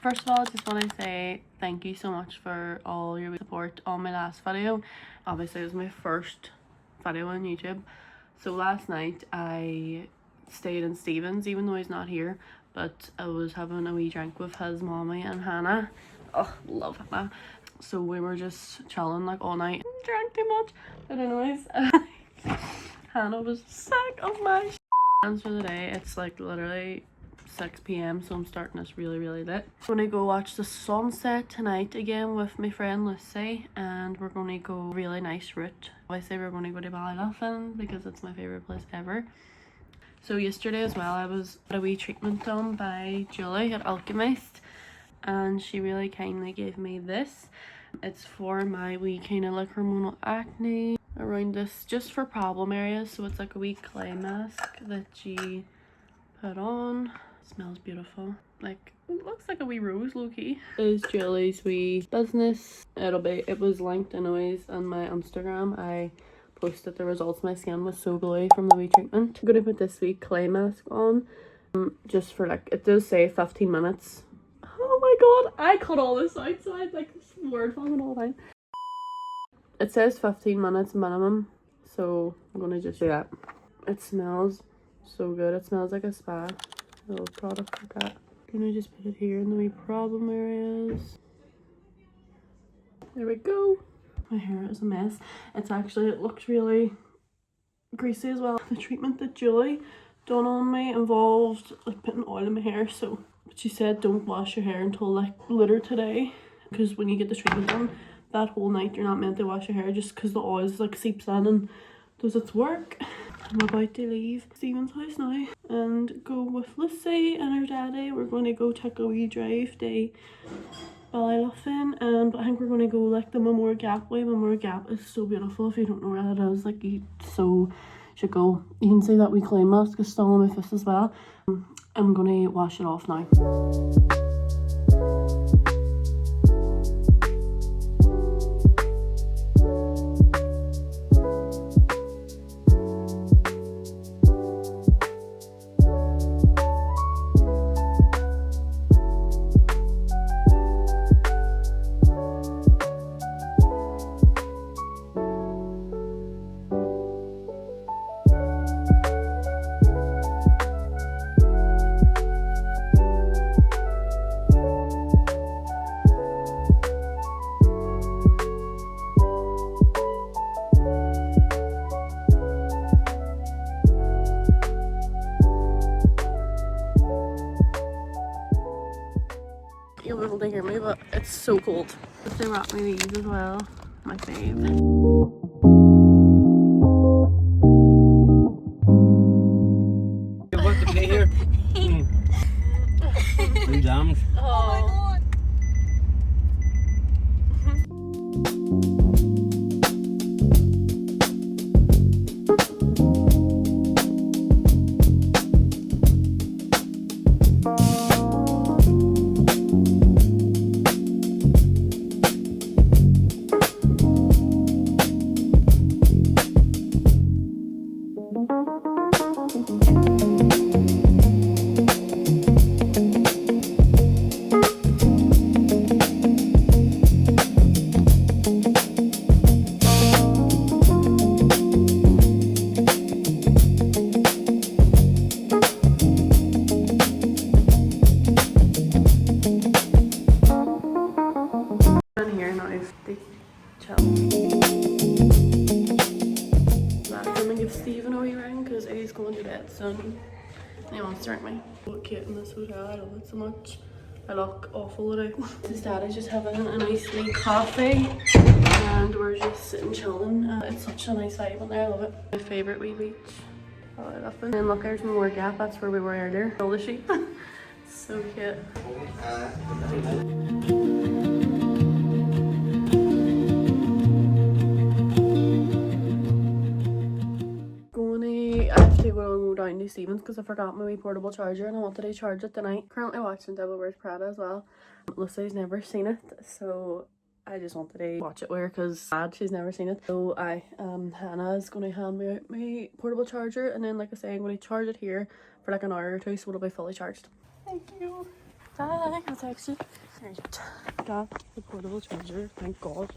First of all, I just want to say thank you so much for all your support on my last video. Obviously, it was my first video on YouTube. So last night I stayed in Stephen's, even though he's not here, but I was having a wee drink with his mommy and Hannah. Oh, love Hannah. So we were just chilling like all night. Drank too much, but anyways, Hannah was sick of my plans for the day. It's like literally 6 p.m, so I'm starting this really late. I'm gonna go watch the sunset tonight again with my friend Lucy, and we're gonna go really nice route. Obviously we're gonna go to Ballyloughlin because it's my favorite place ever. So yesterday as well I was at a wee treatment done by Julie at Alchemist, and she really kindly gave me this. It's for my wee kind of like hormonal acne around this, just for problem areas. So it's like a wee clay mask that you put on. Smells beautiful. Like, it looks like a wee rose, low-key. This is Julie's wee business. It was linked anyways on my Instagram. I posted the results. My skin was so glowy from the wee treatment. I'm gonna put this wee clay mask on, just for like, it does say 15 minutes. Oh my god, I cut all this out, so I had like this word vomit all the time. It says 15 minutes minimum, so I'm gonna just do that. It smells so good. It smells like a spa. Little product like that. I'm gonna just put it here in the wee problem areas. There we go. My hair is a mess. It looks really greasy as well. The treatment that Julie done on me involved like putting oil in my hair, so but she said don't wash your hair until like later today, because when you get the treatment done that whole night you're not meant to wash your hair, just because the oil like seeps in and does its work. I'm about to leave Stephen's house now and go with Lucy and her daddy. We're going to go take a wee drive to Ballyloughlin, and I think we're going to go like the Memorial Gap way. Memorial Gap is so beautiful. If you don't know where that is, like you should go. You can see that wee clay mask is still on my face as well. I'm going to wash it off now. You'll be able to hear me, but it's so cold. They wrap me these as well. My fave. What to play here? I'm damned. Oh. Here now is the chill. I'm gonna give Stephen a wee ring because he's going to bed soon and he wants to drink me. I look cute in this hotel, I love it so much. I look awful today. His dad is just having a nice wee coffee and we're just sitting chilling. It's such a nice vibe in there, I love it. My favourite wee beach. Oh, I love it. And look, there's more Gap, that's where we were earlier. All the sheep. So cute. I have to go down to Stephen's because I forgot my wee portable charger and I wanted to charge it tonight. Currently watching Devil Wears Prada as well. Lucy's never seen it, so I just wanted to watch it with her because she's never seen it. So Hannah is going to hand me out my portable charger, and then like I say, I'm going to charge it here for like an hour or two so it'll be fully charged. Thank you. Bye, I'll text you. Right. Got the portable charger, thank God.